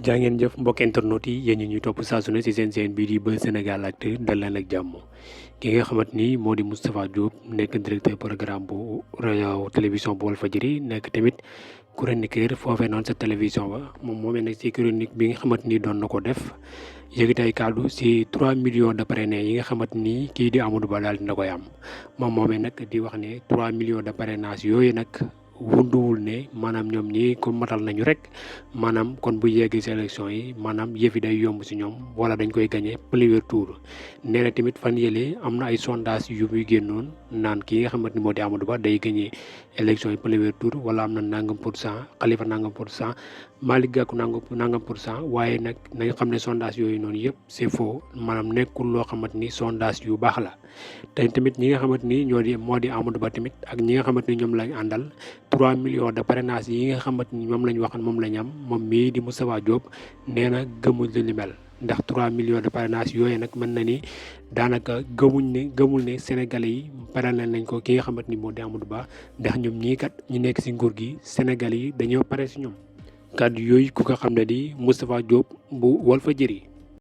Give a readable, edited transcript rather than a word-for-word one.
jaa ngeen jëf mbokk internet yi yéen ñi ñuy topp saa su ne ci seen bii di Buzz Sénégal Actu dal leen ak jàmm ki nga xamante ni moo di Moustapha Diop nekk directeur programme bu rajo télévision bu Walfadjri nekk tamit chroniqueur foofee noonu sa télévision ba moom moomee nag ci chronique bi nga xamante ni doon na ko def yëkkati ay kàddu ci 3 millions de parrainage yi nga xamante ni kii di Amadou Ba daal dina koy am moom moomee nag di wax ne 3 millions de parrainage yooyu nag. wunduwul ne maanaam ñoom ñi ko matal nañu rek maanaam kon bu yeggee si élection yi maanaam yëf yi day yomb si ñoom wala dañ koy gagné premier tour nee na tamit fan yëlee am na ay sondage yu muy génnoon naan kii nga xamante ni moo di Amadou Ba day gagné élection yi premier tour wala am na nangam pour cent Khalifa nangam pour cent Malick Gakou nangam pour cent waaye nag nañ xam ne sondage yooyu noonu yëpp c'est faux maanaam nekkul loo xamante ni sondage yu baax la te tamit ñi nga xamante ni moo di Amadou Ba tamit ak ñi nga xamante ni ñoom lañ àndal 3 millions de parrainage yi nga xamante ni moom lañ waxoon moom lañ am moom mii di Moustapha Diop nee na gëmul li mel ndax 3 millions de parrainage yooyu nag mën na ni daanaka gëmul ne Sénégalais yi parrainé nañ ko ki nga xamante ni moo di Amadou Ba ndax ñoom ñii kat ñu nekk si nguur gi Sénégalais yi dañoo pare si ñoom kàddu yooyu ku ko xam ne di Moustapha Diop bu Walfadjri